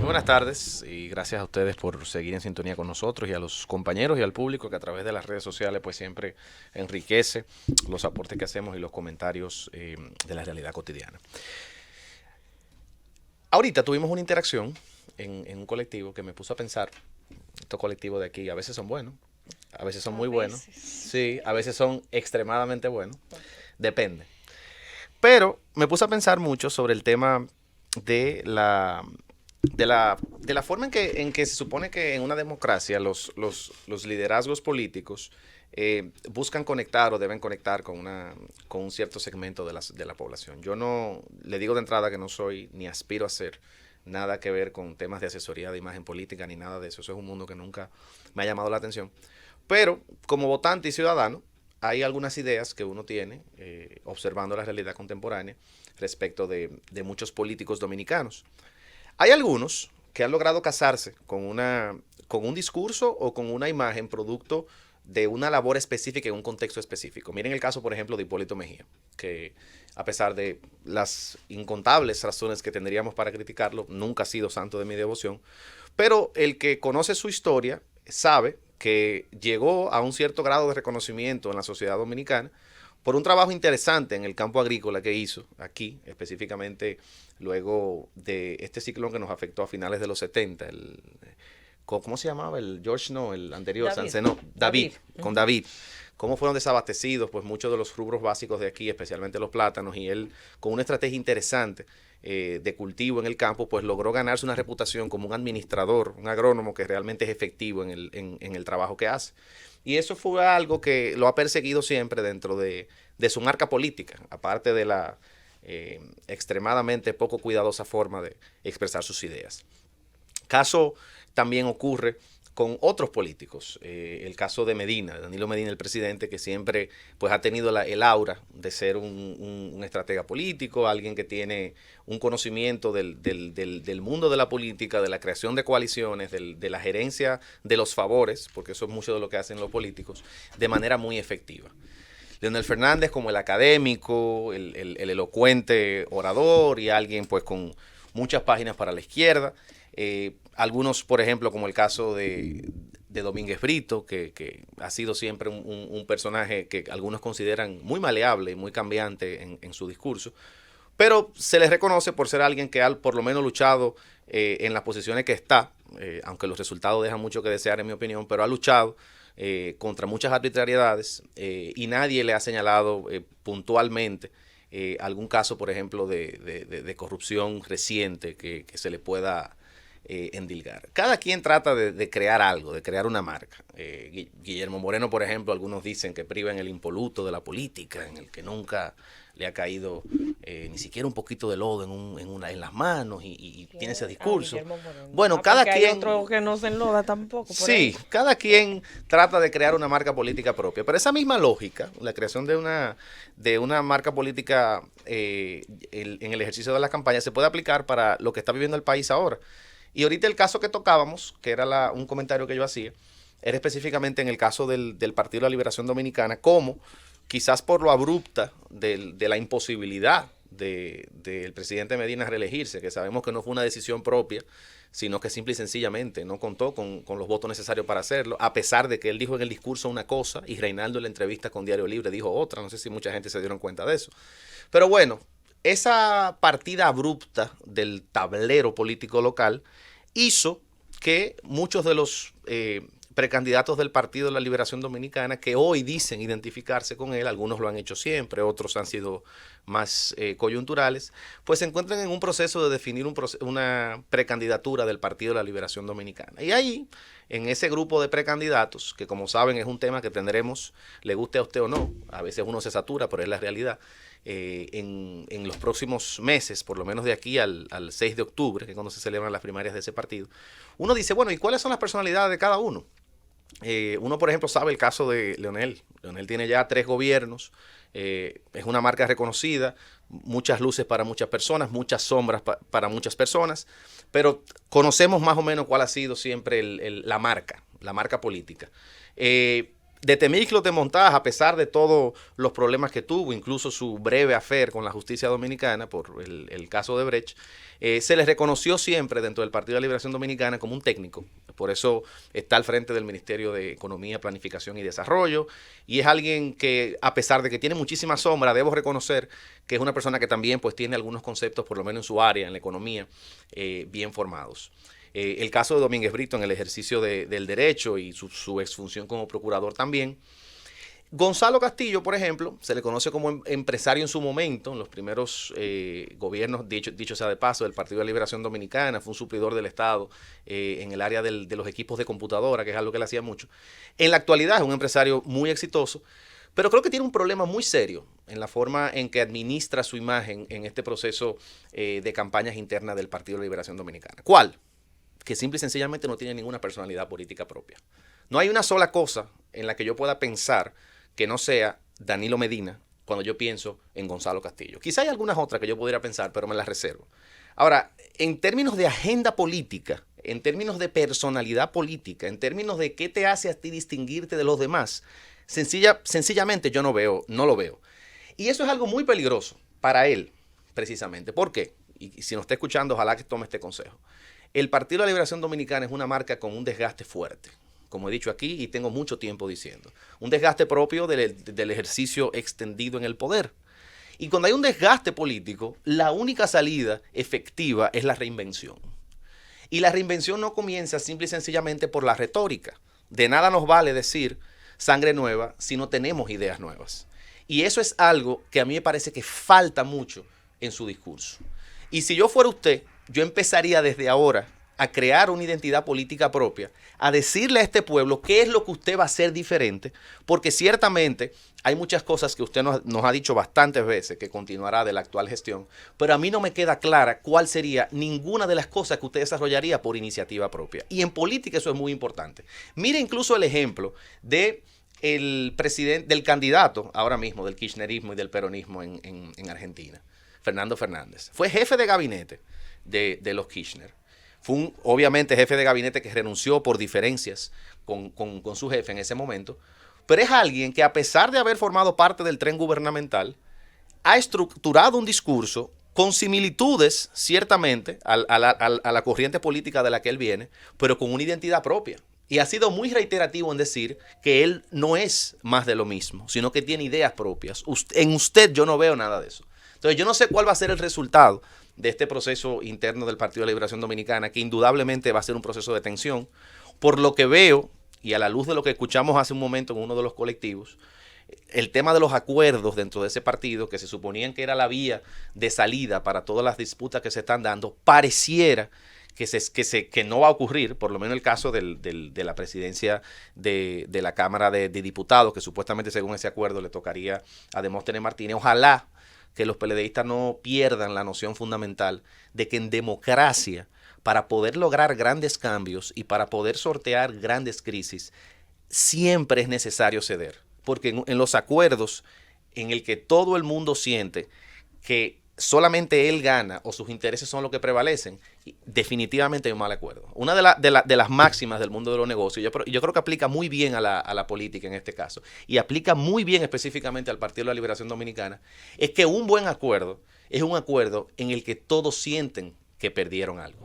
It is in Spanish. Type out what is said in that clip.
Muy buenas tardes y gracias a ustedes por seguir en sintonía con nosotros y a los compañeros y al público que a través de las redes sociales pues siempre enriquece los aportes que hacemos y los comentarios de la realidad cotidiana. Ahorita tuvimos una interacción en un colectivo que me puso a pensar, estos colectivos de aquí a veces son buenos, a veces son muy buenos, sí, a veces son extremadamente buenos, depende. Pero me puse a pensar mucho sobre el tema de la forma en que se supone que en una democracia los liderazgos políticos buscan conectar o deben conectar con un cierto segmento de la población. Yo no le digo de entrada que no soy ni aspiro a ser nada que ver con temas de asesoría de imagen política ni nada de eso. Eso es un mundo que nunca me ha llamado la atención. Pero como votante y ciudadano, hay algunas ideas que uno tiene observando la realidad contemporánea respecto de muchos políticos dominicanos. Hay algunos que han logrado casarse con un discurso o con una imagen producto de una labor específica en un contexto específico. Miren el caso, por ejemplo, de Hipólito Mejía, que a pesar de las incontables razones que tendríamos para criticarlo, nunca ha sido santo de mi devoción, pero el que conoce su historia sabe que llegó a un cierto grado de reconocimiento en la sociedad dominicana por un trabajo interesante en el campo agrícola que hizo aquí, específicamente luego de este ciclón que nos afectó a finales de los 70, ¿cómo se llamaba? El George, no, el anterior, David, con David. Cómo fueron desabastecidos pues muchos de los rubros básicos de aquí, especialmente los plátanos, y él con una estrategia interesante de cultivo en el campo, pues logró ganarse una reputación como un administrador, un agrónomo que realmente es efectivo en el trabajo que hace. Y eso fue algo que lo ha perseguido siempre dentro de su marca política, aparte de la extremadamente poco cuidadosa forma de expresar sus ideas. Caso también ocurre con otros políticos. El caso de Medina, Danilo Medina, el presidente, que siempre pues, ha tenido el aura de ser un estratega político, alguien que tiene un conocimiento del mundo de la política, de la creación de coaliciones, de la gerencia de los favores, porque eso es mucho de lo que hacen los políticos, de manera muy efectiva. Leonel Fernández como el académico, el elocuente orador y alguien pues con muchas páginas para la izquierda. Algunos, por ejemplo, como el caso de Domínguez Brito, que ha sido siempre un personaje que algunos consideran muy maleable y muy cambiante en su discurso, pero se les reconoce por ser alguien que ha por lo menos luchado en las posiciones que está, aunque los resultados dejan mucho que desear en mi opinión, pero ha luchado contra muchas arbitrariedades y nadie le ha señalado puntualmente algún caso, por ejemplo, de corrupción reciente que se le pueda endilgar. Cada quien trata de crear algo, de crear una marca. Guillermo Moreno, por ejemplo, algunos dicen que priva en el impoluto de la política, en el que nunca le ha caído ni siquiera un poquito de lodo en las manos y tiene ese discurso. Bueno, cada quien... Hay otro que no se enloda tampoco. Sí, ahí. Cada quien trata de crear una marca política propia, pero esa misma lógica, la creación de una marca política en el ejercicio de la campaña, se puede aplicar para lo que está viviendo el país ahora. Y ahorita el caso que tocábamos, que era un comentario que yo hacía, era específicamente en el caso del Partido de la Liberación Dominicana, como quizás por lo abrupta de la imposibilidad del presidente Medina reelegirse, que sabemos que no fue una decisión propia, sino que simple y sencillamente no contó con los votos necesarios para hacerlo, a pesar de que él dijo en el discurso una cosa y Reinaldo en la entrevista con Diario Libre dijo otra. No sé si mucha gente se dieron cuenta de eso. Pero bueno, esa partida abrupta del tablero político local hizo que muchos de los precandidatos del Partido de la Liberación Dominicana, que hoy dicen identificarse con él, algunos lo han hecho siempre, otros han sido más coyunturales, pues se encuentran en un proceso de definir una precandidatura del Partido de la Liberación Dominicana. Y ahí, en ese grupo de precandidatos, que como saben es un tema que tendremos, le guste a usted o no, a veces uno se satura, pero es la realidad, en los próximos meses, por lo menos de aquí al 6 de octubre, que es cuando se celebran las primarias de ese partido, uno dice, bueno, ¿y cuáles son las personalidades de cada uno? Uno, por ejemplo, sabe el caso de Leonel. Leonel tiene ya 3 gobiernos, es una marca reconocida, muchas luces para muchas personas, muchas sombras para muchas personas, pero conocemos más o menos cuál ha sido siempre la marca política. de Temíclos de Montás, a pesar de todos los problemas que tuvo, incluso su breve affair con la justicia dominicana por el caso de Brecht, se le reconoció siempre dentro del Partido de la Liberación Dominicana como un técnico. Por eso está al frente del Ministerio de Economía, Planificación y Desarrollo. Y es alguien que, a pesar de que tiene muchísima sombra, debo reconocer que es una persona que también pues tiene algunos conceptos, por lo menos en su área, en la economía, bien formados. El caso de Domínguez Brito en el ejercicio del derecho y su exfunción como procurador también. Gonzalo Castillo, por ejemplo, se le conoce como empresario en su momento, en los primeros gobiernos, dicho sea de paso, del Partido de la Liberación Dominicana, fue un suplidor del Estado en el área de los equipos de computadora, que es algo que él hacía mucho. En la actualidad es un empresario muy exitoso, pero creo que tiene un problema muy serio en la forma en que administra su imagen en este proceso de campañas internas del Partido de la Liberación Dominicana. ¿Cuál? Que simple y sencillamente no tiene ninguna personalidad política propia. No hay una sola cosa en la que yo pueda pensar que no sea Danilo Medina cuando yo pienso en Gonzalo Castillo. Quizá hay algunas otras que yo pudiera pensar, pero me las reservo. Ahora, en términos de agenda política, en términos de personalidad política, en términos de qué te hace a ti distinguirte de los demás, sencillamente yo no lo veo. Y eso es algo muy peligroso para él, precisamente. ¿Por qué? Y si nos está escuchando, ojalá que tome este consejo. El Partido de la Liberación Dominicana es una marca con un desgaste fuerte, como he dicho aquí y tengo mucho tiempo diciendo. Un desgaste propio del ejercicio extendido en el poder. Y cuando hay un desgaste político, la única salida efectiva es la reinvención. Y la reinvención no comienza simple y sencillamente por la retórica. De nada nos vale decir sangre nueva si no tenemos ideas nuevas. Y eso es algo que a mí me parece que falta mucho en su discurso. Y si yo fuera usted, yo empezaría desde ahora a crear una identidad política propia, a decirle a este pueblo qué es lo que usted va a hacer diferente, porque ciertamente hay muchas cosas que usted nos ha dicho bastantes veces que continuará de la actual gestión, pero a mí no me queda clara cuál sería ninguna de las cosas que usted desarrollaría por iniciativa propia. Y en política eso es muy importante. Mire incluso el ejemplo del candidato ahora mismo del kirchnerismo y del peronismo en Argentina, Fernando Fernández. Fue jefe de gabinete de los Kirchner. Fue obviamente jefe de gabinete que renunció por diferencias con su jefe en ese momento, pero es alguien que a pesar de haber formado parte del tren gubernamental, ha estructurado un discurso con similitudes ciertamente a la corriente política de la que él viene, pero con una identidad propia. Y ha sido muy reiterativo en decir que él no es más de lo mismo, sino que tiene ideas propias. En usted yo no veo nada de eso. Entonces yo no sé cuál va a ser el resultado de este proceso interno del Partido de la Liberación Dominicana, que indudablemente va a ser un proceso de tensión. Por lo que veo, y a la luz de lo que escuchamos hace un momento en uno de los colectivos, el tema de los acuerdos dentro de ese partido, que se suponían que era la vía de salida para todas las disputas que se están dando, pareciera que no va a ocurrir, por lo menos el caso de la presidencia de la Cámara de Diputados, que supuestamente según ese acuerdo le tocaría a Demóstenes Martínez. Ojalá que los PLDistas no pierdan la noción fundamental de que en democracia, para poder lograr grandes cambios y para poder sortear grandes crisis, siempre es necesario ceder. Porque en los acuerdos en el que todo el mundo siente que solamente él gana o sus intereses son los que prevalecen, definitivamente hay un mal acuerdo. Una de las máximas del mundo de los negocios, yo creo que aplica muy bien a la política en este caso, y aplica muy bien específicamente al Partido de la Liberación Dominicana, es que un buen acuerdo es un acuerdo en el que todos sienten que perdieron algo.